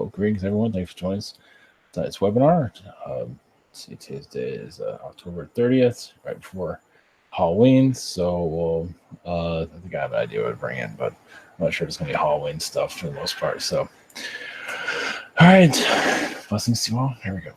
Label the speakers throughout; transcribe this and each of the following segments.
Speaker 1: So, greetings, everyone. Thanks for joining us tonight's webinar. See, today's day is October 30th, right before Halloween. So, I think I have an idea what to bring in, but I'm not sure it's going to be Halloween stuff for the most part. So, all right. Blessings to you all. Here we go.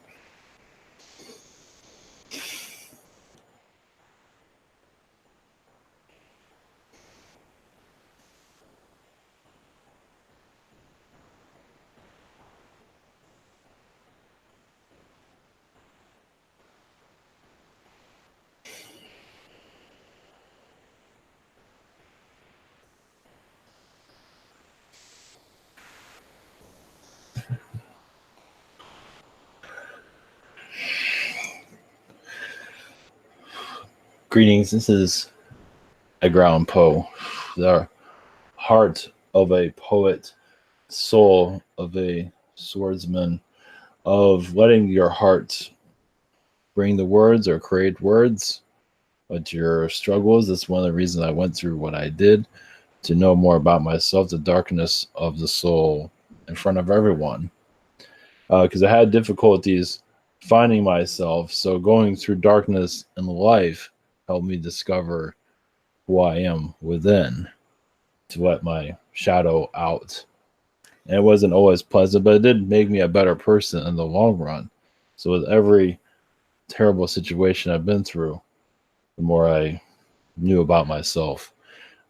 Speaker 1: Greetings. This is Edgar Allan Poe, the heart of a poet, soul of a swordsman, of letting your heart bring the words or create words, but your struggles. That's one of the reasons I went through what I did, to know more about myself, the darkness of the soul in front of everyone. Because I had difficulties finding myself, so going through darkness in life helped me discover who I am within, to let my shadow out. And it wasn't always pleasant, but it did make me a better person in the long run. So with every terrible situation I've been through, the more I knew about myself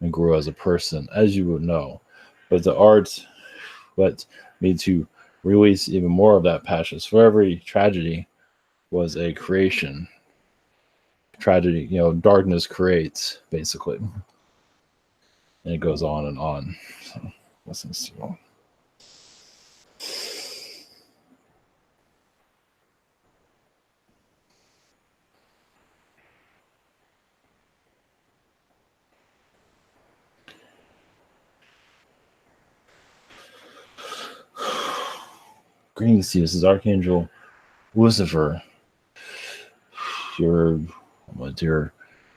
Speaker 1: and grew as a person, as you would know. But the art led me to release even more of that passion. So every tragedy was a creation. Tragedy, darkness creates, basically. And it goes on and on. So, lessons to you all. Greetings to you. This is Archangel Lucifer. Your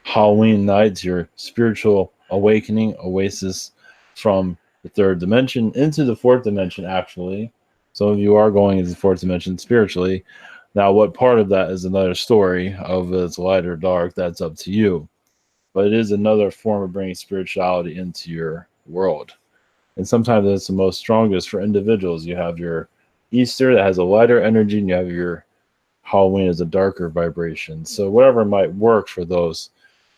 Speaker 1: Halloween night, your spiritual awakening, oasis from the third dimension into the fourth dimension, actually. Some of you are going into the fourth dimension spiritually. Now, what part of that is another story of it's light or dark, that's up to you. But it is another form of bringing spirituality into your world. And sometimes it's the most strongest for individuals. You have your Easter that has a lighter energy, and you have your Halloween as a darker vibration. So whatever might work for those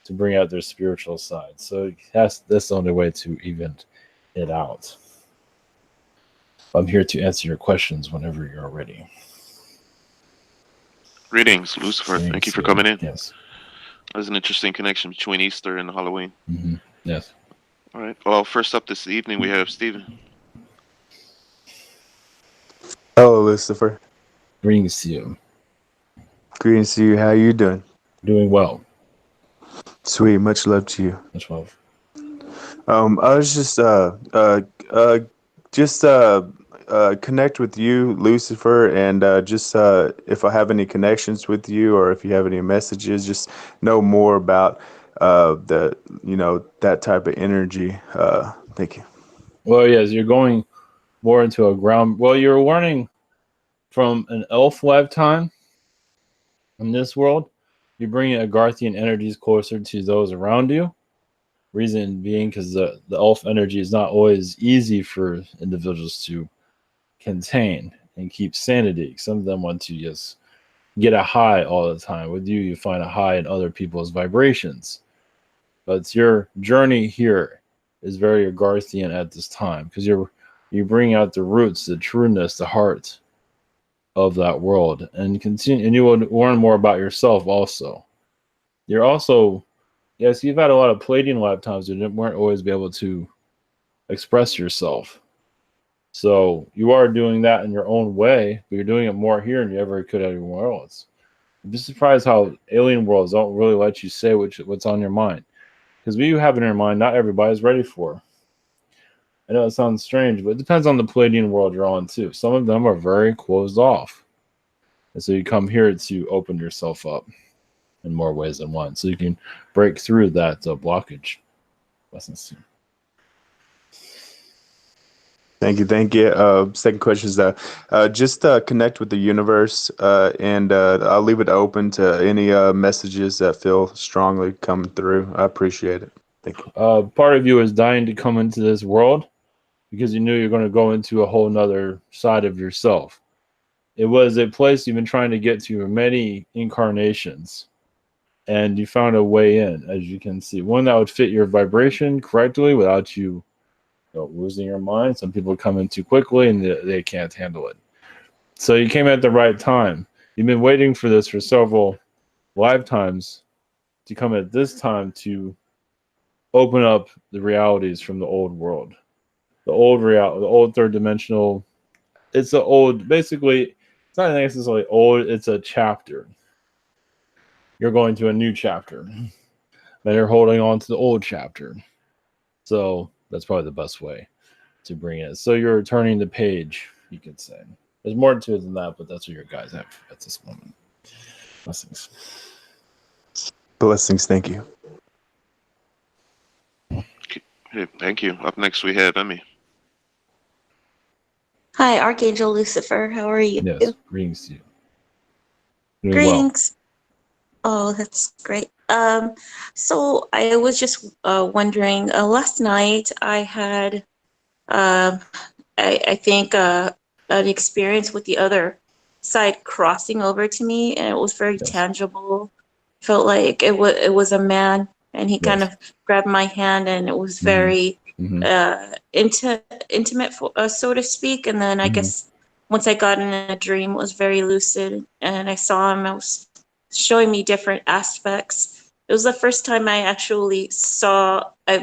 Speaker 1: to bring out their spiritual side. So that's the only way to even it out. I'm here to answer your questions whenever you're ready.
Speaker 2: Greetings, Lucifer. Thank you for coming in.
Speaker 1: Yes.
Speaker 2: There's an interesting connection between Easter and Halloween.
Speaker 1: Mm-hmm. Yes.
Speaker 2: All right. Well, first up this evening, we have Stephen.
Speaker 3: Hello, Lucifer.
Speaker 1: Greetings to you.
Speaker 3: Greetings to you. How you doing?
Speaker 1: Doing well.
Speaker 3: Sweet. Much love to you.
Speaker 1: Much love.
Speaker 3: I was just connect with you, Lucifer, and if I have any connections with you, or if you have any messages, just know more about that type of energy. Thank you.
Speaker 1: Well, yes, you're going more into a ground. Well, you're learning from an elf lifetime in this world. You're bringing Agarthian energies closer to those around you. Reason being because the elf energy is not always easy for individuals to contain and keep sanity. Some of them want to just get a high all the time. With you, you find a high in other people's vibrations. But your journey here is very Agarthian at this time, because you bring out the roots, the trueness, the heart of that world, and continue, and you will learn more about yourself also. You're also, yes, you've had a lot of Palladian lifetimes. You weren't always be able to express yourself. So you are doing that in your own way, but you're doing it more here than you ever could anywhere else. I'm just surprised how alien worlds don't really let you say what's on your mind. Because what you have in your mind, not everybody's ready for. I know it sounds strange, but it depends on the Palladian world you're on too. Some of them are very closed off. And so you come here to open yourself up in more ways than one. So you can break through that blockage. Lessons.
Speaker 3: Thank you, thank you. Second question is just connect with the universe, and I'll leave it open to any messages that feel strongly coming through. I appreciate it. Thank you.
Speaker 1: Part of you is dying to come into this world because you knew you're going to go into a whole nother side of yourself. It was a place you've been trying to get to for many incarnations, and you found a way in, as you can see. One that would fit your vibration correctly without you losing your mind. Some people come in too quickly and they can't handle it. So you came at the right time. You've been waiting for this for several lifetimes to come at this time to open up the realities from the old world. The old reality, the old third dimensional. It's the old, basically, it's not necessarily old, it's a chapter. You're going to a new chapter. But you're holding on to the old chapter. So that's probably the best way to bring it. So you're turning the page, you could say. There's more to it than that, but that's what your guys have at this moment. Blessings.
Speaker 3: Blessings. Thank you.
Speaker 2: Okay, thank you. Up next, we have Emmy.
Speaker 4: Hi, Archangel Lucifer. How are you?
Speaker 1: Yes, greetings to you. Doing
Speaker 4: Greetings. Oh, that's great. So I was just wondering. Last night I had, I think, an experience with the other side crossing over to me, and it was very
Speaker 1: Yes.
Speaker 4: tangible. Felt like it was a man, and he kind
Speaker 1: Yes.
Speaker 4: of grabbed my hand, and it was
Speaker 1: Mhm.
Speaker 4: very
Speaker 1: Mhm.
Speaker 4: intimate, so to speak. And then I
Speaker 1: Mhm.
Speaker 4: guess once I got in a dream, it was very lucid, and I saw him. I was showing me different aspects. It was the first time I actually saw, I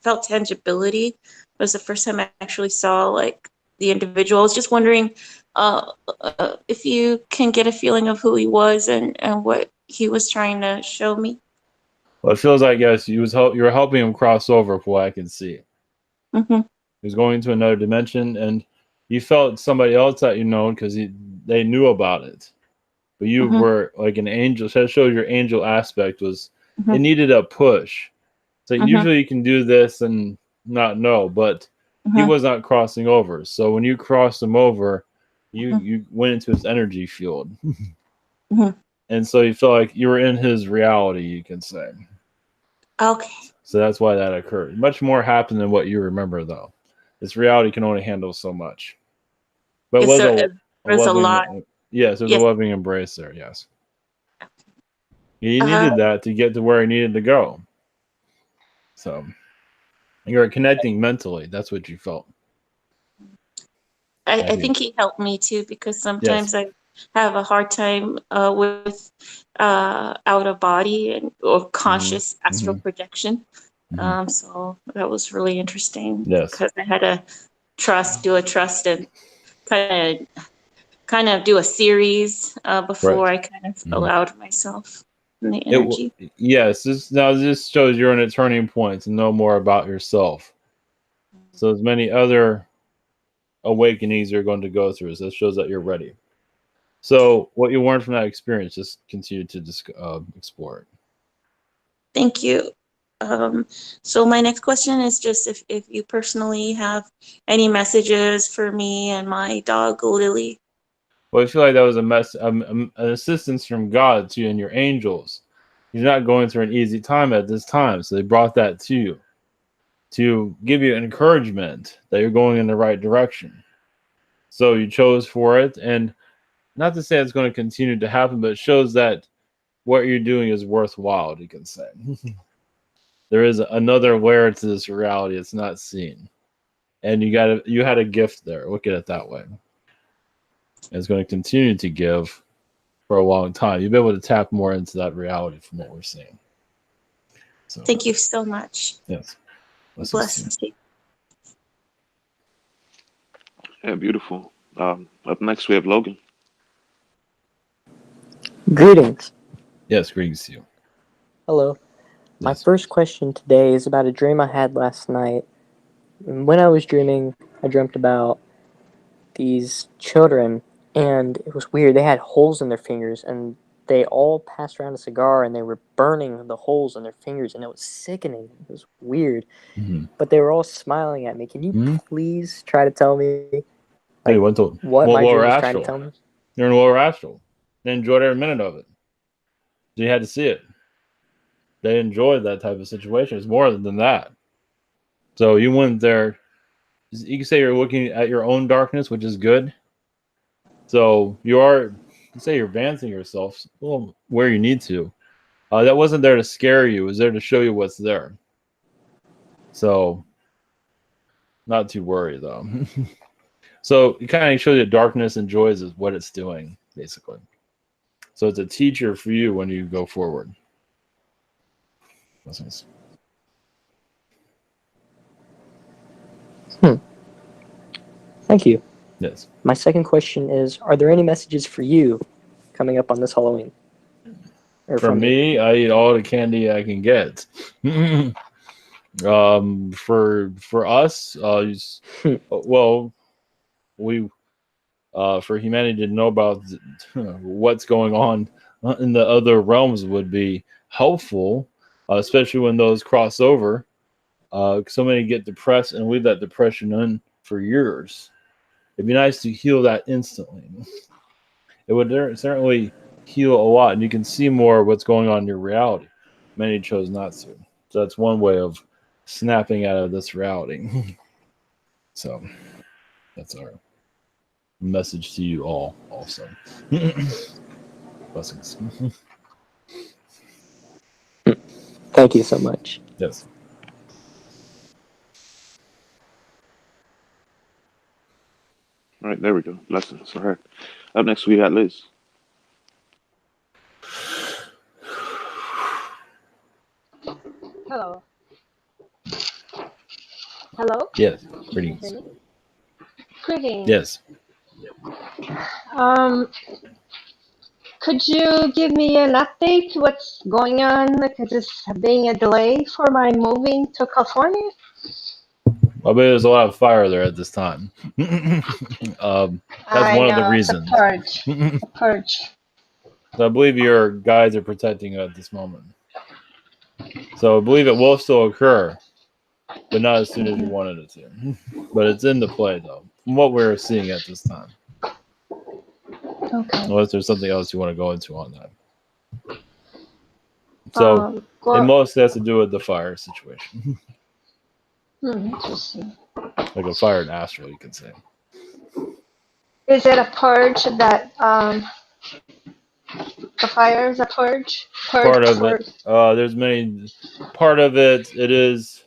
Speaker 4: felt tangibility. It was the first time I actually saw like the individual. I was just wondering if you can get a feeling of who he was and what he was trying to show me.
Speaker 1: Well, it feels like, yes, you were helping him cross over, from what I can see.
Speaker 4: Mm-hmm.
Speaker 1: He was going to another dimension, and you felt somebody else that you know because they knew about it. But you
Speaker 4: Mm-hmm.
Speaker 1: were like an angel. So that shows your angel aspect was
Speaker 4: Mm-hmm.
Speaker 1: it needed a push. So
Speaker 4: Mm-hmm.
Speaker 1: usually you can do this and not know, but he
Speaker 4: Mm-hmm.
Speaker 1: was not crossing over. So when you crossed him over,
Speaker 4: Mm-hmm.
Speaker 1: you went into his energy field.
Speaker 4: Mm-hmm.
Speaker 1: And so you felt like you were in his reality, you can say.
Speaker 4: Okay.
Speaker 1: So that's why that occurred. Much more happened than what you remember, though. This reality can only handle so much. But it
Speaker 4: Yes,
Speaker 1: was
Speaker 4: so
Speaker 1: a
Speaker 4: there's a lot.
Speaker 1: loving, yes, it was a
Speaker 4: Yes.
Speaker 1: loving embrace there, yes. He
Speaker 4: Uh,
Speaker 1: needed that to get to where he needed to go. So you were connecting mentally. That's what you felt.
Speaker 4: I think he helped me too because
Speaker 1: Yes.
Speaker 4: sometimes I have a hard time with out of body or conscious astral
Speaker 1: Mhm.
Speaker 4: projection.
Speaker 1: Mhm.
Speaker 4: So that was really interesting
Speaker 1: Yes.
Speaker 4: because I had to do a trust and kind of do a series before
Speaker 1: Right.
Speaker 4: I kind of
Speaker 1: Mhm.
Speaker 4: allowed myself in the energy.
Speaker 1: Yes. This shows you're in a turning point to know more about yourself. So as many other awakenings you're going to go through. So this shows that you're ready. So what you learned from that experience, just continue to explore it.
Speaker 4: Thank you. So my next question is just if you personally have any messages for me and my dog Lily.
Speaker 1: Well, I feel like that was an assistance from God to you and your angels. You're not going through an easy time at this time, so they brought that to you to give you encouragement that you're going in the right direction. So you chose for it, and not to say it's going to continue to happen, but it shows that what you're doing is worthwhile, you can say. There is another layer to this reality it's not seen. And you had a gift there. Look at it that way. And it's going to continue to give for a long time. You'll be able to tap more into that reality from what we're seeing. So
Speaker 4: Thank you so much.
Speaker 1: yes.
Speaker 4: Blessings.
Speaker 2: Yeah, beautiful. Up next, we have Logan.
Speaker 5: Greetings.
Speaker 1: Yes, greetings to you.
Speaker 5: Hello. My
Speaker 1: Yes.
Speaker 5: first question today is about a dream I had last night. And when I was dreaming, I dreamt about these children, and it was weird. They had holes in their fingers, and they all passed around a cigar and they were burning the holes in their fingers, and it was sickening. It was weird.
Speaker 1: Mm-hmm.
Speaker 5: But they were all smiling at me. Can you please try to tell me
Speaker 1: Hey, went to
Speaker 5: what my
Speaker 1: lower
Speaker 5: dream was trying to
Speaker 1: astral.
Speaker 5: tell me?
Speaker 1: You're in lower astral. They enjoyed every minute of it. So you had to see it. They enjoyed that type of situation. It's more than that. So you went there. You can say you're looking at your own darkness, which is good. So you say you're advancing yourself where you need to. That wasn't there to scare you. It was there to show you what's there. So not too worried, though. So it kind of shows you darkness enjoys is what it's doing, basically. So it's a teacher for you when you go forward. Blessings.
Speaker 5: Thank you.
Speaker 1: Yes.
Speaker 5: My second question is, are there any messages for you coming up on this Halloween? Or
Speaker 1: For
Speaker 5: from you?
Speaker 1: me, I eat all the candy I can get. For us, well, we for humanity to know about what's going on in the other realms would be helpful, especially when those cross over. So many get depressed and leave that depression in for years. It'd be nice to heal that instantly. It would certainly heal a lot, and you can see more of what's going on in your reality. Many chose not to. So that's one way of snapping out of this reality. So that's our message to you all also. Blessings.
Speaker 5: Thank you so much.
Speaker 1: Yes.
Speaker 2: All right, there we go. Blessings. All right. Up next, we got Liz.
Speaker 6: Hello. Hello?
Speaker 1: Yes.
Speaker 6: Can you
Speaker 1: Greetings.
Speaker 6: hear me? Greetings.
Speaker 1: Yes.
Speaker 6: Could you give me an update what's going on? Because it's being a delay for my moving to California.
Speaker 1: I bet there's a lot of fire there at this time. That's
Speaker 6: I
Speaker 1: one of the
Speaker 6: know,
Speaker 1: reasons.
Speaker 6: it's a purge. A purge.
Speaker 1: So I believe your guides are protecting you at this moment. So I believe it will still occur, but not as soon as you wanted it to. But it's in the play, though, from what we're seeing at this time.
Speaker 6: Okay.
Speaker 1: Unless there's something else you want to go into on that. So it mostly has to do with the fire situation.
Speaker 6: Interesting.
Speaker 1: Like a fired astral, you could say.
Speaker 6: Is it a purge that the fire is a purge?
Speaker 1: Part of it. There's many. Part of it. It is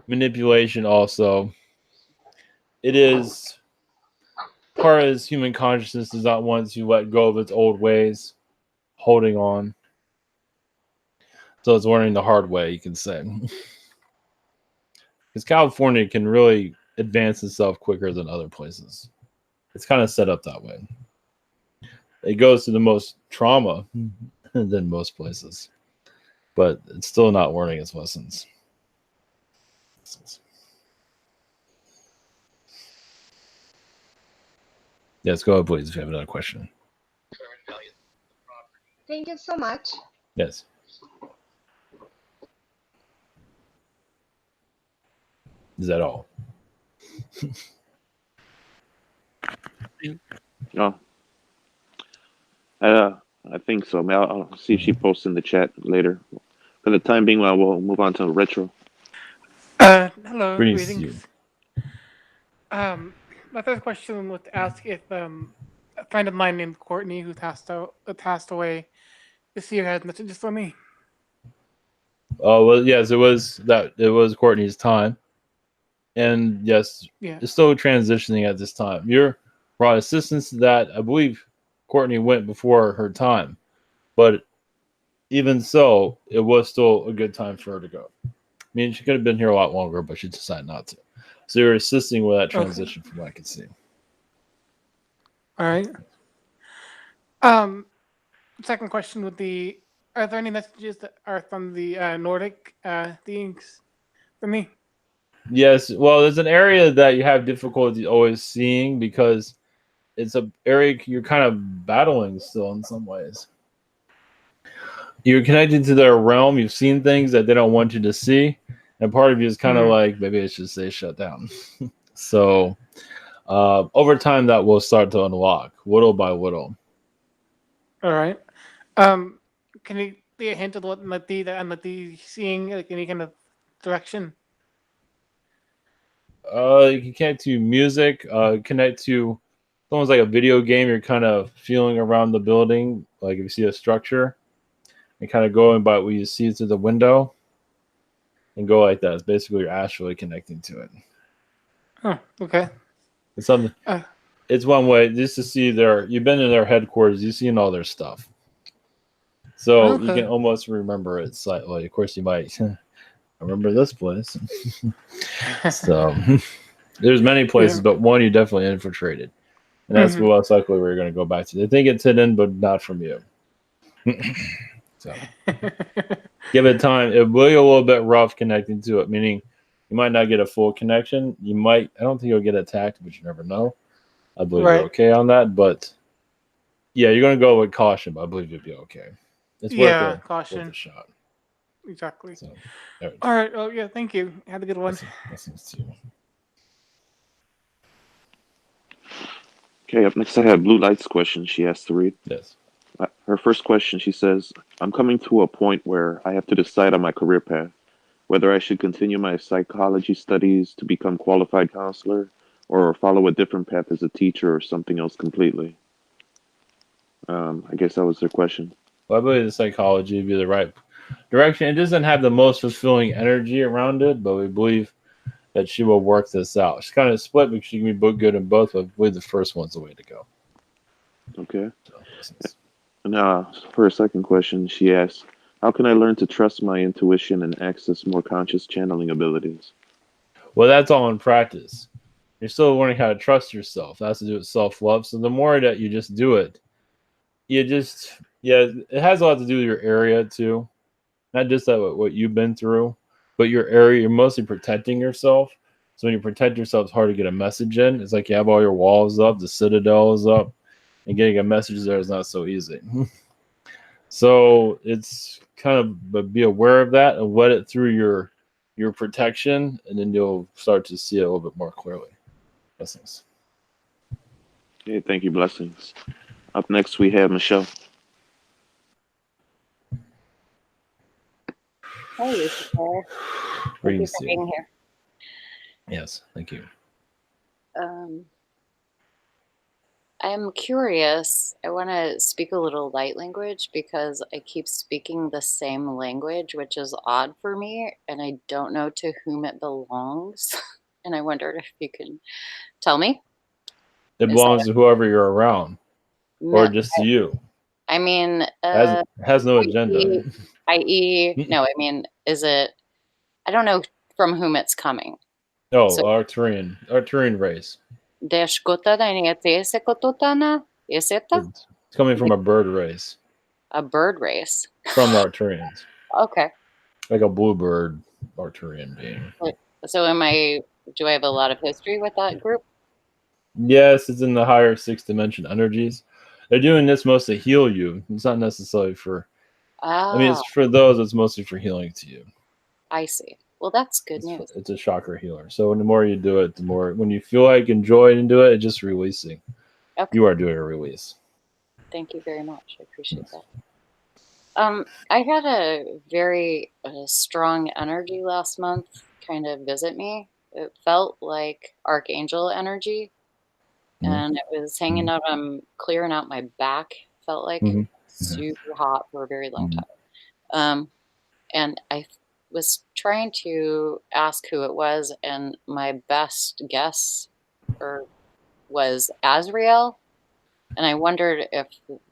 Speaker 1: manipulation. Also, it is part of his human consciousness does not want to let go of its old ways, holding on. So it's learning the hard way, you can say. Because California can really advance itself quicker than other places. It's kind of set up that way. It goes to the most trauma than most places. But it's still not learning its lessons. Yes, go ahead, please, if you have another question.
Speaker 6: Thank you so much.
Speaker 1: Yes. Is that all?
Speaker 2: Oh, I think so. I'll see if she posts in the chat later. For the time being, we'll move on to retro.
Speaker 7: Hello,
Speaker 1: Greetings to
Speaker 7: greetings. My first question was to ask if a friend of mine named Courtney, who passed away this year, has messages for me.
Speaker 1: Oh well, yes, it was Courtney's time, and yes,
Speaker 7: Yeah.
Speaker 1: it's still transitioning at this time. You're brought assistance to that. I believe Courtney went before her time, but even so, it was still a good time for her to go. I mean, she could have been here a lot longer, but she decided not to. So you're assisting with that transition, from what I can see.
Speaker 7: All right. Second question would be: are there any messages that are from the Nordic beings for me?
Speaker 1: Yes. Well, there's an area that you have difficulty always seeing because it's an area you're kind of battling still in some ways. you're connected to their realm. You've seen things that they don't want you to see, and part of you is kind of like, maybe I should say shut down. So over time, that will start to unlock, whittle by whittle.
Speaker 7: All right. Can you give a hint of what Nati seeing, like any kind of direction?
Speaker 1: You can connect to music, connect to almost like a video game. You're kind of feeling around the building, like if you see a structure, and kind of going by what you see through the window, and go like that. It's basically you're astrally connecting to it.
Speaker 7: Oh, okay.
Speaker 1: It's something. It's one way just to see you've been in their headquarters. You've seen all their stuff, so you can almost remember it slightly. Of course, you might remember this place. So there's many places, but one you definitely infiltrated, and that's most likely where you're going to go back to. They think it's hidden, but not from you. So give it time. It will be a little bit rough connecting to it, meaning you might not get a full connection. I don't think you'll get attacked, but you never know. I believe you're okay on that, but yeah, you're going to go with caution, but I believe you'll be okay. It's worth a shot.
Speaker 7: Exactly.
Speaker 1: So,
Speaker 7: all right. Oh, yeah. Thank you. Have a good one.
Speaker 1: Blessings to you.
Speaker 2: Okay, up next I have Blue Light's question she has to read.
Speaker 1: Yes.
Speaker 2: Her first question, she says, I'm coming to a point where I have to decide on my career path, whether I should continue my psychology studies to become qualified counselor or follow a different path as a teacher or something else completely. I guess that was her question.
Speaker 1: Well, I believe the psychology would be the right direction. It doesn't have the most fulfilling energy around it, but we believe that she will work this out. She's kind of split because she can be good in both, but I believe the first one's the way to go.
Speaker 2: Okay. And for her second question, she asks, how can I learn to trust my intuition and access more conscious channeling abilities?
Speaker 1: Well, that's all in practice. You're still learning how to trust yourself. That has to do with self-love. So the more that you just do it, it has a lot to do with your area too. Not just that what you've been through, but your area. You're mostly protecting yourself. So when you protect yourself, it's hard to get a message in. It's like you have all your walls up, the citadel is up, and getting a message there is not so easy. So it's kind of be aware of that and let it through your protection, and then you'll start to see it a little bit more clearly. Blessings.
Speaker 2: Okay, thank you. Blessings. Up next, we have Michelle.
Speaker 8: Hi, Lucifer. Thank you for being here.
Speaker 1: Yes, thank you.
Speaker 8: I'm curious. I want to speak a little light language because I keep speaking the same language, which is odd for me, and I don't know to whom it belongs. And I wondered if you can tell me.
Speaker 1: It belongs to whoever you're around, or just to you.
Speaker 8: I mean,
Speaker 1: has no agenda.
Speaker 8: is it? I don't know from whom it's coming.
Speaker 1: No, Arcturian race.
Speaker 8: It's
Speaker 1: coming from a bird race.
Speaker 8: A bird race.
Speaker 1: From the Arcturians.
Speaker 8: Okay.
Speaker 1: Like a bluebird Arcturian being.
Speaker 8: So do I have a lot of history with that group?
Speaker 1: Yes, it's in the higher 6th dimension energies. They're doing this mostly to heal you. It's not necessarily for... I mean, it's for those, it's mostly for healing to you.
Speaker 8: I see. Well, that's good news.
Speaker 1: It's a chakra healer. So the more you do it, the more... When you feel like enjoying and do it, it's just releasing. Okay. You are doing a release.
Speaker 8: Thank you very much. I appreciate that. I had a very strong energy last month kind of visit me. It felt like Archangel energy. And it was hanging out. I'm clearing out my back. Felt like super hot for a very long time. And I was trying to ask who it was, and my best guess was Azrael. And I wondered if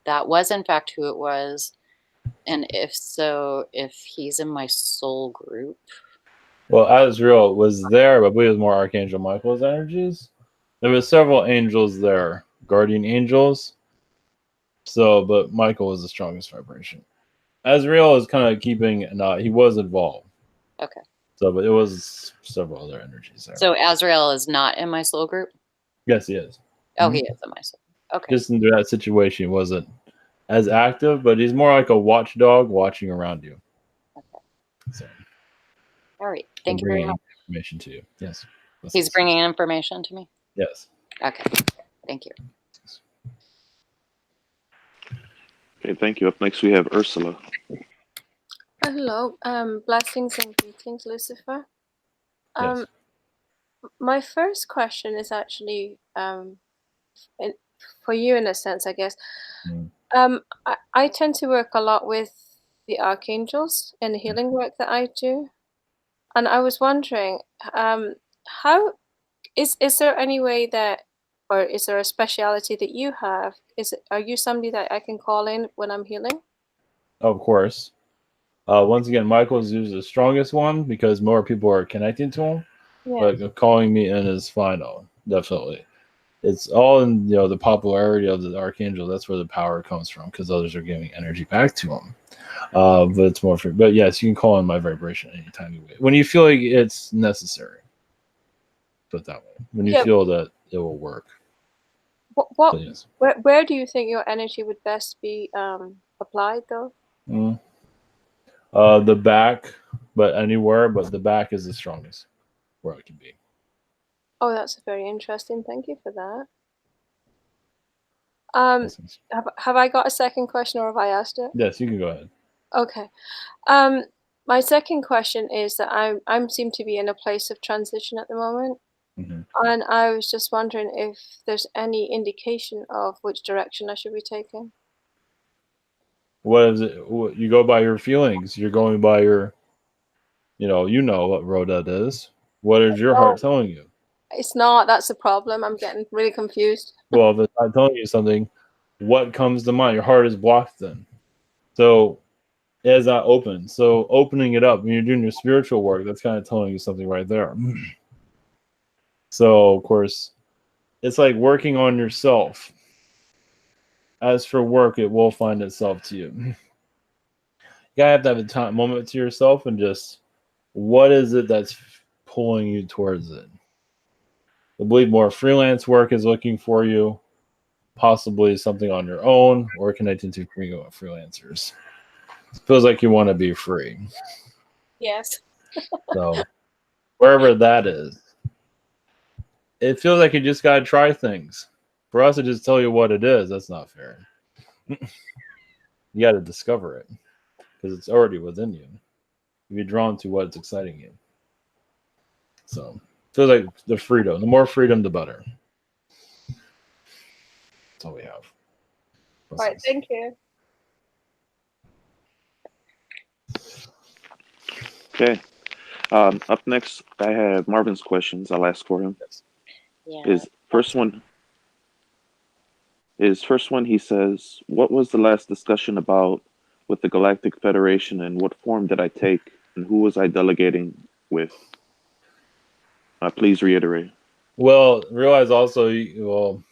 Speaker 8: that was in fact who it was, and if so, if he's in my soul group.
Speaker 1: Well, Azrael was there, but I believe it was more Archangel Michael's energies. There were several angels there, guardian angels. So, but Michael was the strongest vibration. Azrael is kind of keeping an eye. He was involved.
Speaker 8: Okay.
Speaker 1: So, but it was several other energies there.
Speaker 8: So Azrael is not in my soul group?
Speaker 1: Yes, he is.
Speaker 8: Oh, he is in my soul. Okay.
Speaker 1: Just in that situation, he wasn't as active, but he's more like a watchdog watching around you.
Speaker 8: Okay.
Speaker 1: So,
Speaker 8: All right.
Speaker 1: and
Speaker 8: Thank you very
Speaker 1: bringing
Speaker 8: much.
Speaker 1: information to you. Yes.
Speaker 8: He's bringing information to me?
Speaker 1: Yes.
Speaker 8: Okay. Thank you.
Speaker 2: Okay, thank you. Up next, we have Ursula.
Speaker 9: Hello, blessings and greetings, Lucifer.
Speaker 1: Yes.
Speaker 9: My first question is actually for you in a sense, I guess.
Speaker 1: Mm.
Speaker 9: I tend to work a lot with the archangels in the healing work that I do, and I was wondering, how is there any way that, or is there a speciality that you have? Are you somebody that I can call in when I'm healing?
Speaker 1: Of course. Once again, Michael's usually the strongest one because more people are connecting to him.
Speaker 9: Yeah.
Speaker 1: But calling me in is fine, though. Definitely. It's all in the popularity of the archangel. That's where the power comes from because others are giving energy back to him. But it's more free. But yes, you can call in my vibration anytime you when you feel like it's necessary. Put it that way. When you feel that it will work.
Speaker 9: What
Speaker 1: yes.
Speaker 9: where do you think your energy would best be applied though?
Speaker 1: The back, but anywhere, but the back is the strongest where it can be.
Speaker 9: Oh, that's very interesting. Thank you for that. Have I got a second question or have I asked it?
Speaker 1: Yes, you can go ahead.
Speaker 9: Okay. My second question is that I seem to be in a place of transition at the moment.
Speaker 1: Mm-hmm.
Speaker 9: And I was just wondering if there's any indication of which direction I should be taking.
Speaker 1: What is it? You go by your feelings. You're going by your, you know what road that is. What is your heart telling you?
Speaker 9: It's not. That's the problem. I'm getting really confused.
Speaker 1: Well, if it's not telling you something, what comes to mind? Your heart is blocked then. So it is not open. So opening it up when you're doing your spiritual work, that's kind of telling you something right there. So, of course, it's like working on yourself. As for work, it will find itself to you. You gotta have to have a moment to yourself and just, what is it that's pulling you towards it? I believe more freelance work is looking for you, possibly something on your own or connecting to freelancers. It feels like you want to be free.
Speaker 9: Yes.
Speaker 1: So wherever that is, it feels like you just gotta try things. For us to just tell you what it is, that's not fair. You gotta discover it because it's already within you. You be drawn to what's exciting you. So it feels like the freedom. The more freedom, the better. That's all we have.
Speaker 9: All right, thank you.
Speaker 2: Okay. Up next, I have Marvin's questions. I'll ask for him.
Speaker 8: Yeah.
Speaker 2: His first one, he says, what was the last discussion about with the Galactic Federation and what form did I take and who was I delegating with? Please reiterate.
Speaker 1: Well, realize also, the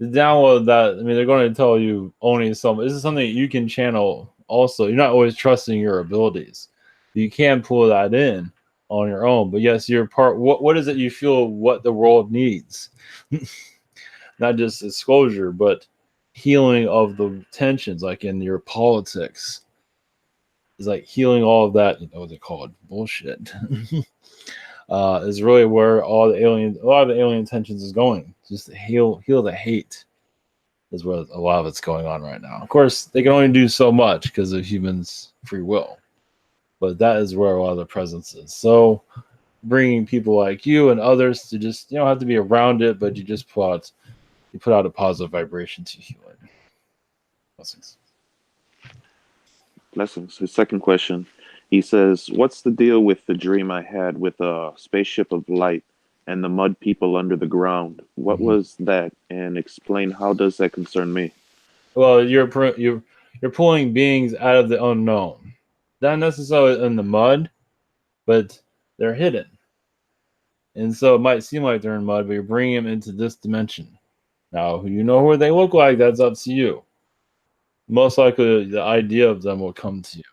Speaker 1: download that, I mean, they're going to tell you only some. This is something that you can channel also. You're not always trusting your abilities. You can pull that in on your own. But yes, you're part. What is it you feel what the world needs? Not just disclosure, but healing of the tensions, like in your politics. It's like healing all of that. You know what they call it? Bullshit. Is really where a lot of the alien tensions is going. Just to heal the hate is where a lot of it's going on right now. Of course, they can only do so much because of humans' free will, but that is where a lot of the presence is. So, bringing people like you and others to just, you don't have to be around it, but you just put out a positive vibration to heal it. Blessings.
Speaker 2: Blessings. His second question, he says, what's the deal with the dream I had with a spaceship of light and the mud people under the ground? What was that? And explain how does that concern me?
Speaker 1: Well, you're pulling beings out of the unknown. Not necessarily in the mud, but they're hidden. And so it might seem like they're in mud, but you're bringing them into this dimension. Now, you know what they look like, that's up to you. Most likely, the idea of them will come to you.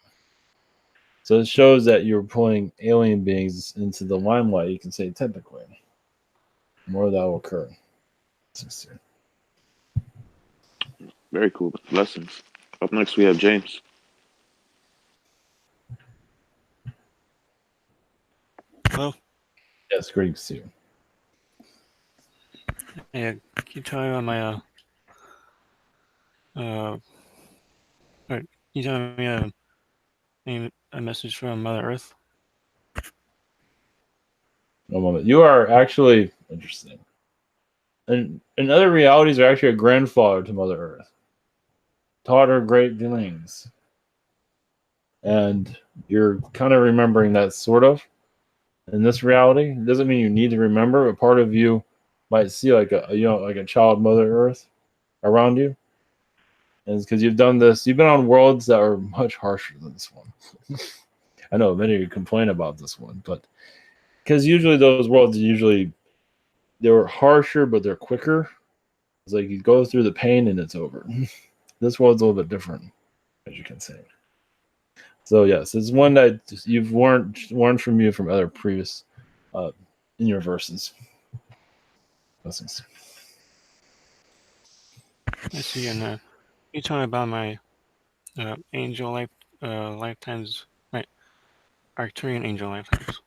Speaker 1: So it shows that you're pulling alien beings into the limelight, you can say technically. More of that will occur.
Speaker 2: Very cool. Blessings. Up next, we have James.
Speaker 10: Hello.
Speaker 1: Yes, great to see you.
Speaker 10: Yeah, can you tell me about my can you tell me a message from Mother Earth?
Speaker 1: One moment. You are actually interesting. And in other realities, are actually a grandfather to Mother Earth. Taught her great things. And you're kind of remembering that sort of in this reality. It doesn't mean you need to remember, but part of you might see like a child Mother Earth around you. And it's because you've done this, you've been on worlds that are much harsher than this one. I know many of you complain about this one, but because usually those worlds they were harsher, but they're quicker. It's like you go through the pain and it's over. This world's a little bit different, as you can see. So yes, it's one that you've learned from you from other previous universes. Blessings.
Speaker 10: I see, and you tell me about my angel lifetimes, right? Arcturian angel lifetimes.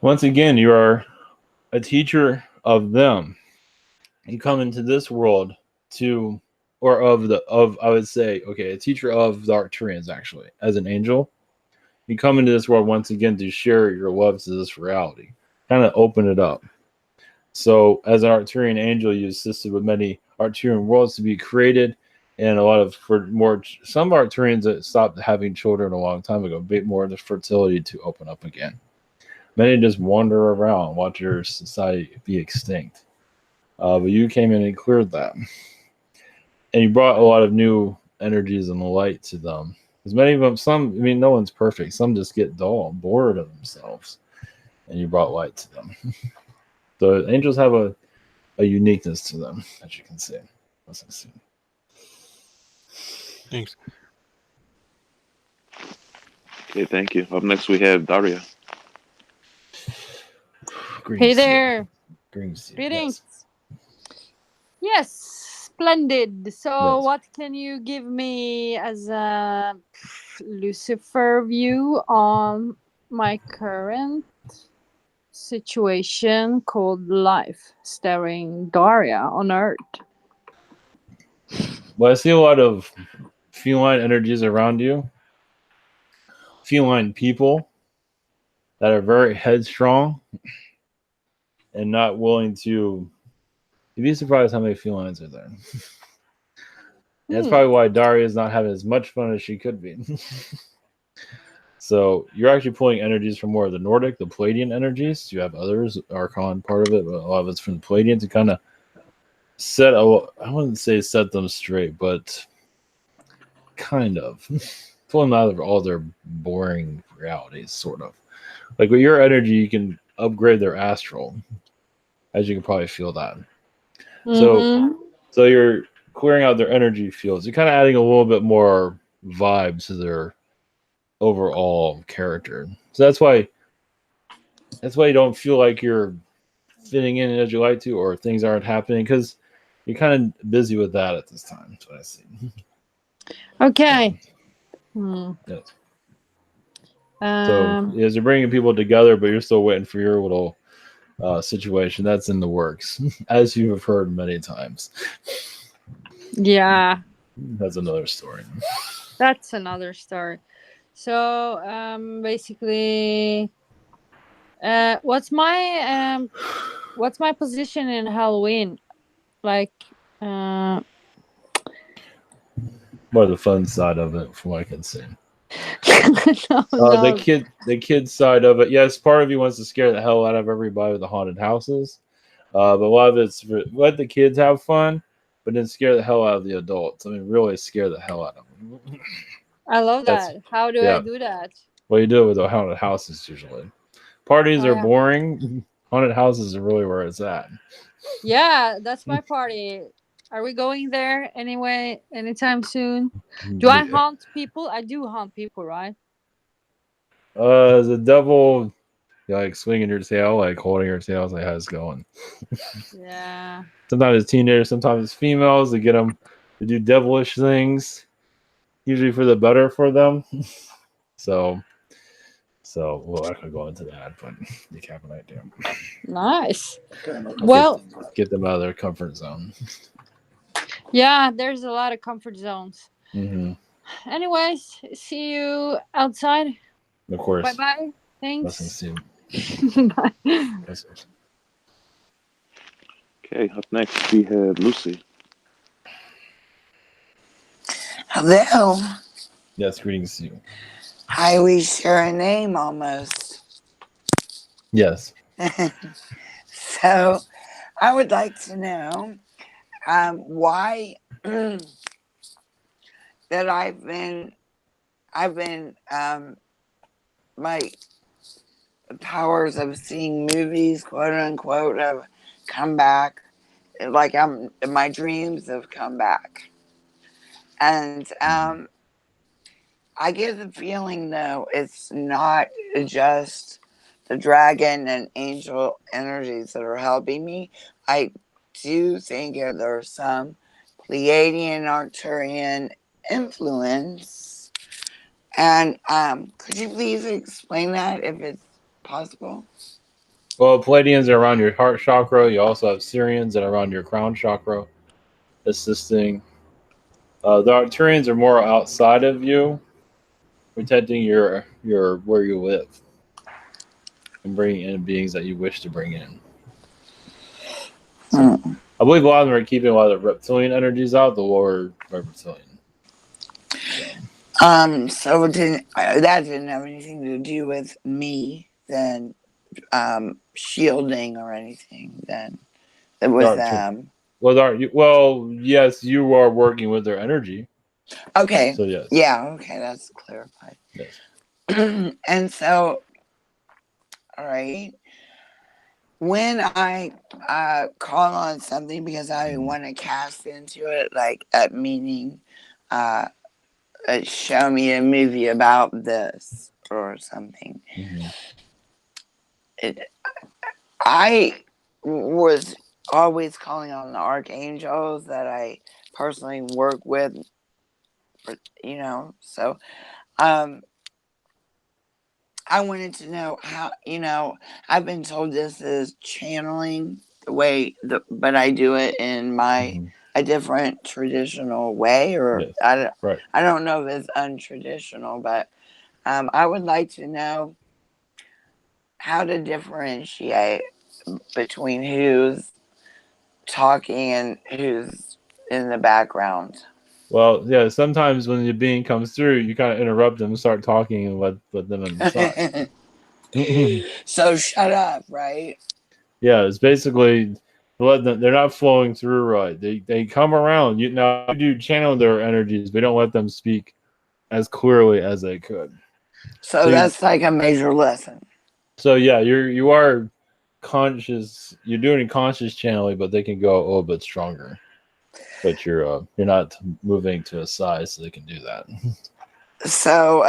Speaker 1: Once again, you are a teacher of them. You come into this world to, or of I would say, okay, a teacher of the Arcturians actually, as an angel. You come into this world once again to share your love to this reality, kind of open it up. So, as an Arcturian angel, you assisted with many Arcturian worlds to be created, and some Arcturians that stopped having children a long time ago, a bit more of the fertility to open up again. Many just wander around, watch your society be extinct. But you came in and cleared that, and you brought a lot of new energies and light to them. Because many of them, no one's perfect. Some just get dull, bored of themselves, and you brought light to them. So angels have a uniqueness to them, as you can see.
Speaker 10: Thanks.
Speaker 2: Okay, thank you. Up next, we have Daria.
Speaker 11: Hey there.
Speaker 1: Greetings.
Speaker 11: Greetings. Yes, splendid. So,
Speaker 1: Yes.
Speaker 11: what can you give me as a Lucifer view on my current situation called life, starring Daria on Earth?
Speaker 1: Well, I see a lot of feline energies around you. Feline people that are very headstrong and not willing to. You'd be surprised how many felines are there. That's probably why Daria is not having as much fun as she could be. So you're actually pulling energies from more of the Nordic, the Palladian energies. You have others, Archon part of it, but a lot of it's from the Palladian to kind of I wouldn't say set them straight, but kind of pull them out of all their boring realities, sort of. Like with your energy, you can upgrade their astral, as you can probably feel that. So you're clearing out their energy fields. You're kind of adding a little bit more vibe to their overall character. So that's why you don't feel like you're fitting in as you like to, or things aren't happening, because you're kind of busy with that at this time. That's what I see.
Speaker 11: Okay.
Speaker 1: Yes. So as you're bringing people together, but you're still waiting for your little situation, that's in the works, as you have heard many times.
Speaker 11: Yeah.
Speaker 1: That's another story.
Speaker 11: That's another story. So basically, what's my position in Halloween? Like,
Speaker 1: more the fun side of it, from what I can see.
Speaker 11: no.
Speaker 1: The kid side of it. Yes, part of you wants to scare the hell out of everybody with the haunted houses, but a lot of it's let the kids have fun, but then scare the hell out of the adults. I mean, really scare the hell out of them.
Speaker 11: I love that. How do I do that?
Speaker 1: Well, you do it with the haunted houses usually. Parties are boring. Haunted houses are really where it's at.
Speaker 11: Yeah, that's my party. Are we going there anyway, anytime soon? Do I haunt people? I do haunt people, right?
Speaker 1: The devil You're like swinging your tail, like holding your tail, it's like how's it going?
Speaker 11: Yeah.
Speaker 1: Sometimes it's teenagers, sometimes it's females. They get them to do devilish things, usually for the better for them. So well, I could go into that, but you can't have an idea.
Speaker 11: Nice. Well,
Speaker 1: Get them out of their comfort zone.
Speaker 11: yeah, there's a lot of comfort zones.
Speaker 1: Mm-hmm.
Speaker 11: Anyways, see you outside.
Speaker 1: Of course.
Speaker 11: Bye-bye. Thanks.
Speaker 1: Blessings to you.
Speaker 11: Bye.
Speaker 1: Blessings.
Speaker 2: Okay, up next we have Lucy.
Speaker 12: Hello.
Speaker 1: Yes, greetings to you.
Speaker 12: Hi, we share a name almost.
Speaker 1: Yes.
Speaker 12: So I would like to know why that I've been my powers of seeing movies, quote unquote, have come back. Like my dreams have come back. And I get the feeling though it's not just the dragon and angel energies that are helping me. I do think there's some Pleiadian Arcturian influence. And could you please explain that if it's possible?
Speaker 1: Well, Palladians are around your heart chakra. You also have Syrians that are around your crown chakra, assisting. The Arcturians are more outside of you, protecting your where you live, and bringing in beings that you wish to bring in. So, I believe a lot of them are keeping a lot of the reptilian energies out, the lower reptilian.
Speaker 12: So that didn't have anything to do with me then, shielding or anything then. It was
Speaker 1: Well, yes, you are working with their energy.
Speaker 12: Okay.
Speaker 1: So yes.
Speaker 12: Yeah, okay, that's clarified.
Speaker 1: Yes.
Speaker 12: And so, all right. When I call on something because I want to cast into it, like meaning show me a movie about this or something.
Speaker 1: Mm-hmm.
Speaker 12: I was always calling on the archangels that I personally work with, so I wanted to know how, I've been told this is channeling but I do it in a different traditional way, or
Speaker 1: yes.
Speaker 12: I don't know if it's untraditional, but I would like to know how to differentiate between who's talking and who's in the background.
Speaker 1: Well, yeah, sometimes when the being comes through, you kind of interrupt them, start talking, and let them inside.
Speaker 12: So shut up, right?
Speaker 1: Yeah, it's basically let them. They're not flowing through right. They come around. You do channel their energies, but don't let them speak as clearly as they could.
Speaker 12: So that's like a major lesson.
Speaker 1: So yeah, you are conscious. You're doing conscious channeling, but they can go a little bit stronger. But you're not moving to a side, so they can do that.
Speaker 12: So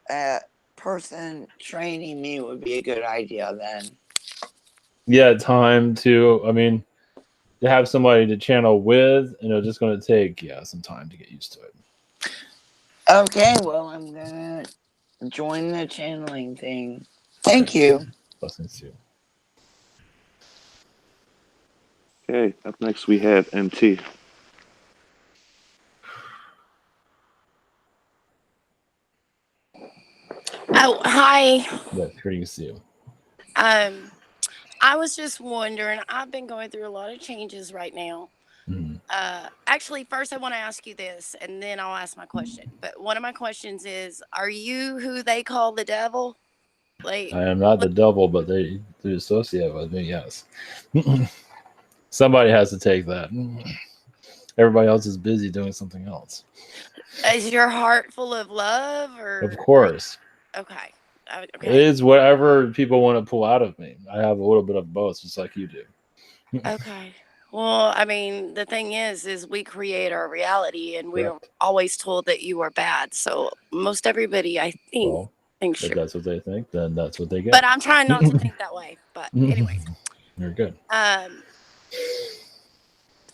Speaker 12: a person training me would be a good idea then.
Speaker 1: Yeah, time to. I mean, to have somebody to channel with, and it's just going to take some time to get used to it.
Speaker 12: Okay, well, I'm gonna join the channeling thing. Thank you.
Speaker 1: Blessings to you.
Speaker 2: Okay, up next we have MT.
Speaker 13: Oh, hi.
Speaker 1: Yes, greetings to you.
Speaker 13: I was just wondering, I've been going through a lot of changes right now.
Speaker 1: Mm-hmm.
Speaker 13: Actually, first I want to ask you this, and then I'll ask my question. But one of my questions is, are you who they call the devil? Like,
Speaker 1: I am not the devil, but they associate with me, yes. Somebody has to take that. Everybody else is busy doing something else.
Speaker 13: is your heart full of love, or?
Speaker 1: Of course.
Speaker 13: Okay.
Speaker 1: It is whatever people want to pull out of me. I have a little bit of both, just like you do.
Speaker 13: Okay. Well, I mean, the thing is we create our reality, and we're always told that you are bad. So most everybody, I think, Thanks,
Speaker 1: If
Speaker 13: sure.
Speaker 1: that's what they think, then that's what they get.
Speaker 13: But I'm trying not to think that way. But anyways,
Speaker 1: You're good.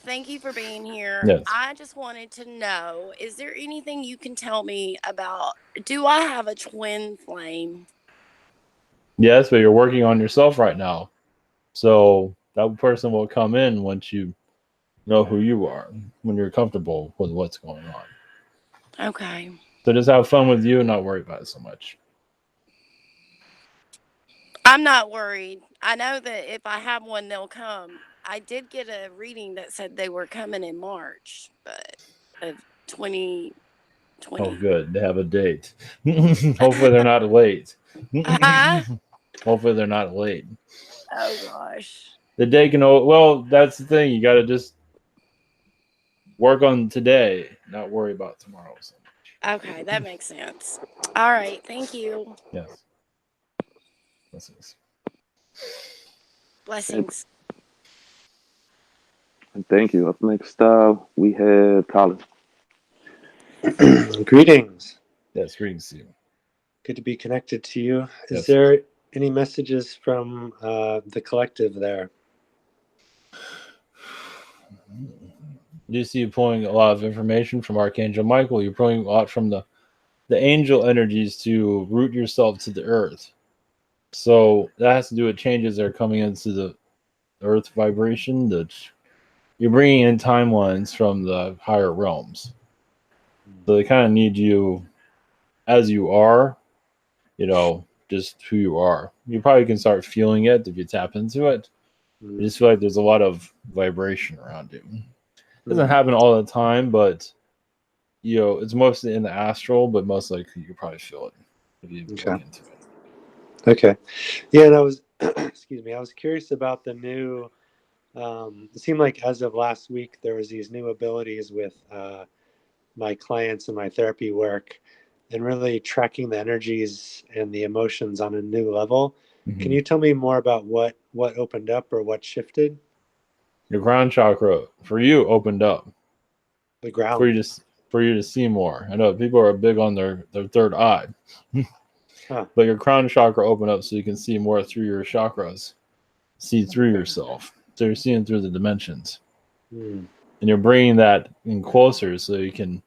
Speaker 13: thank you for being here.
Speaker 1: Yes.
Speaker 13: I just wanted to know, is there anything you can tell me about, do I have a twin flame?
Speaker 1: Yes, but you're working on yourself right now. So that person will come in once you know who you are, when you're comfortable with what's going on.
Speaker 13: Okay.
Speaker 1: So just have fun with you and not worry about it so much.
Speaker 13: I'm not worried. I know that if I have one, they'll come. I did get a reading that said they were coming in March, but of 2020.
Speaker 1: Oh, good. They have a date. Hopefully they're not late. Hopefully they're not late.
Speaker 13: Oh gosh.
Speaker 1: The day can. Well, that's the thing. You got to just work on today, not worry about tomorrow. So.
Speaker 13: Okay, that makes sense. All right, thank you.
Speaker 1: Yes. Blessings.
Speaker 13: Blessings.
Speaker 2: And thank you. Up next, we have Colin.
Speaker 14: Greetings.
Speaker 1: Yes, greetings to you.
Speaker 14: Good to be connected to you. Is
Speaker 1: Yes.
Speaker 14: there any messages from the collective there?
Speaker 1: You see you pulling a lot of information from Archangel Michael. You're pulling a lot from the angel energies to root yourself to the earth. So that has to do with changes that are coming into the earth vibration. That you're bringing in timelines from the higher realms. So they kind of need you as you are, just who you are. You probably can start feeling it if you tap into it. You just feel like there's a lot of vibration around you. It doesn't happen all the time, but it's mostly in the astral, but most likely you could probably feel it if you look into it.
Speaker 14: Okay. Yeah, and I was, excuse me, I was curious about the new, it seemed like as of last week, there was these new abilities with my clients and my therapy work and really tracking the energies and the emotions on a new level.
Speaker 1: Mm-hmm.
Speaker 14: Can you tell me more about what opened up or what shifted?
Speaker 1: Your crown chakra for you opened up.
Speaker 14: The ground.
Speaker 1: For you to see more. I know people are big on their third eye. But your crown chakra opened up so you can see more through your chakras. See through yourself. So you're seeing through the dimensions. And you're bringing that in closer so you can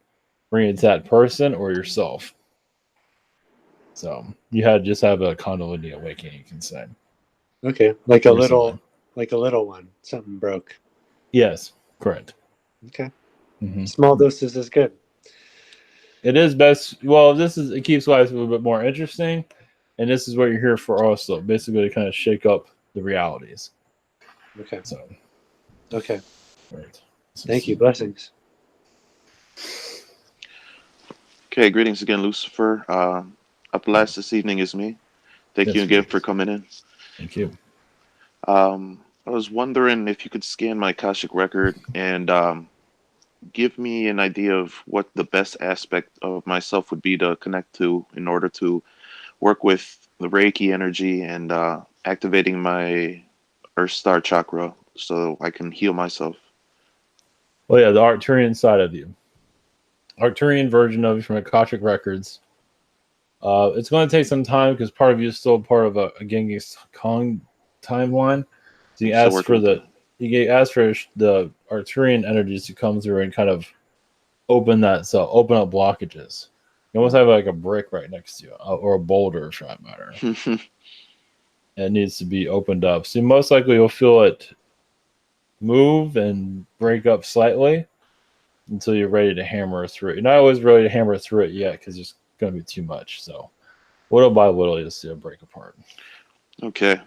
Speaker 1: bring it to that person or yourself. So you just have a Kundalini awakening, you can say.
Speaker 14: Okay, like a little one. Something broke.
Speaker 1: Yes, correct.
Speaker 14: Okay.
Speaker 1: Mm-hmm.
Speaker 14: Small doses is good.
Speaker 1: It is best. Well, it keeps life a little bit more interesting, and this is what you're here for also, basically to kind of shake up the realities.
Speaker 14: Okay.
Speaker 1: So.
Speaker 14: Okay.
Speaker 1: Right.
Speaker 14: Thank you. Blessings.
Speaker 2: Okay, greetings again, Lucifer. Up last this evening is me. Thank you again for coming in.
Speaker 1: Thank you.
Speaker 2: I was wondering if you could scan my Akashic record and give me an idea of what the best aspect of myself would be to connect to in order to work with the Reiki energy and activating my Earth Star chakra so I can heal myself.
Speaker 1: Well, yeah, the Arcturian side of you. Arcturian version of you from Akashic Records. It's going to take some time because part of you is still part of a Genghis Khan timeline. So you ask for the Arcturian energies to come through and kind of open up blockages. You almost have like a brick right next to you, or a boulder for that matter. It needs to be opened up. So most likely you'll feel it move and break up slightly until you're ready to hammer through it. You're not always ready to hammer through it yet because it's going to be too much. So little by little, you'll see it break apart.
Speaker 2: Okay.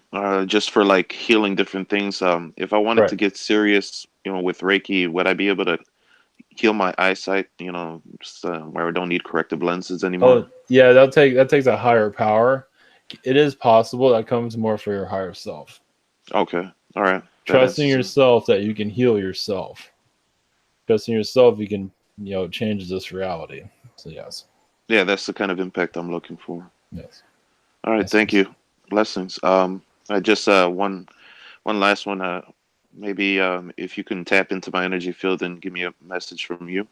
Speaker 2: Just for like healing different things. If I wanted to get serious, with Reiki, would I be able to heal my eyesight? Just, where I don't need corrective lenses anymore.
Speaker 1: Oh yeah, that takes a higher power. It is possible. That comes more for your higher self.
Speaker 2: Okay. All right.
Speaker 1: Trusting yourself that you can heal yourself. Trusting yourself, you can change this reality. So yes.
Speaker 2: Yeah, that's the kind of impact I'm looking for.
Speaker 1: Yes.
Speaker 2: All right. Thank you. Blessings. I just one last one. Maybe if you can tap into my energy field and give me a message from you.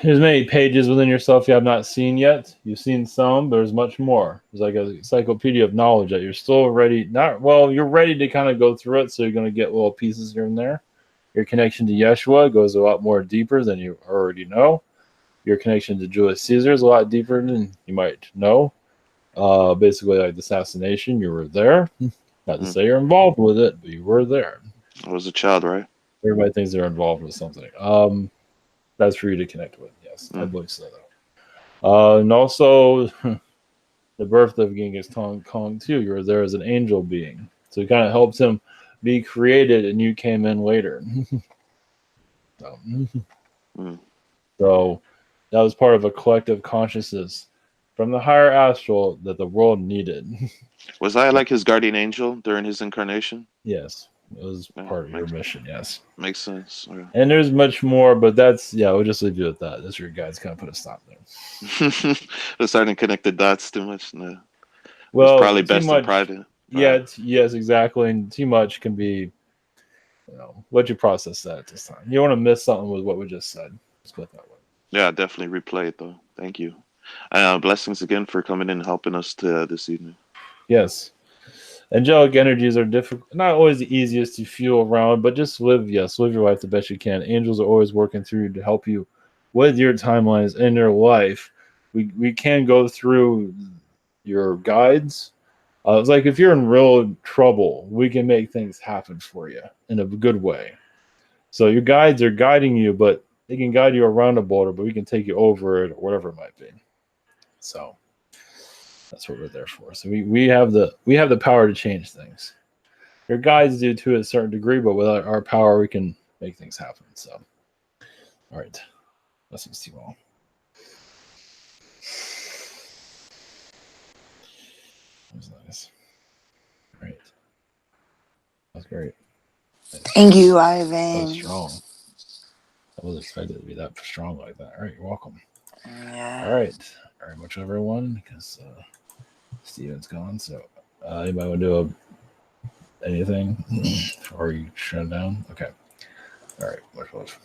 Speaker 1: There's many pages within yourself you have not seen yet. You've seen some, but there's much more. There's like a encyclopedia of knowledge that you're still ready. You're ready to kind of go through it, so you're going to get little pieces here and there. Your connection to Yeshua goes a lot more deeper than you already know. Your connection to Julius Caesar is a lot deeper than you might know. Basically, like the assassination, you were there. Not to say you're involved with it, but you were there.
Speaker 2: I was a child, right?
Speaker 1: Everybody thinks they're involved with something. That's for you to connect with. Yes, I believe so. And also, the birth of Genghis Khan too. You were there as an angel being, so it kind of helps him be created, and you came in later. So that was part of a collective consciousness from the higher astral that the world needed.
Speaker 2: Was I like his guardian angel during his incarnation?
Speaker 1: Yes, it was part of your mission. Yes,
Speaker 2: makes sense. Okay.
Speaker 1: And there's much more, but we'll just leave you with that. That's your guys kind of put a stop there.
Speaker 2: We're starting to connect the dots too much. No.
Speaker 1: Well,
Speaker 2: it's probably best in private.
Speaker 1: Yeah, yes, exactly. And too much can be, let you process that at this time. You don't want to miss something with what we just said. Let's put it that way.
Speaker 2: Yeah, definitely replay it though. Thank you. Blessings again for coming in and helping us this evening.
Speaker 1: Yes. Angelic energies are difficult, not always the easiest to feel around, but just live your life the best you can. Angels are always working through to help you with your timelines in your life. We can go through your guides. It's like if you're in real trouble, we can make things happen for you in a good way. So your guides are guiding you, but they can guide you around a boulder, but we can take you over it or whatever it might be. So that's what we're there for. So we have the power to change things. Your guides do to a certain degree, but without our power, we can make things happen. So, all right, blessings to you all. That was nice. All right, that's great.
Speaker 12: Thank you, Ivan.
Speaker 1: That was strong. I wasn't expected to be that strong like that. All right, you're welcome.
Speaker 12: Yeah.
Speaker 1: All right, very much everyone, because Steven's gone. So, anybody want to do anything before you shut down? Okay. All right, much love.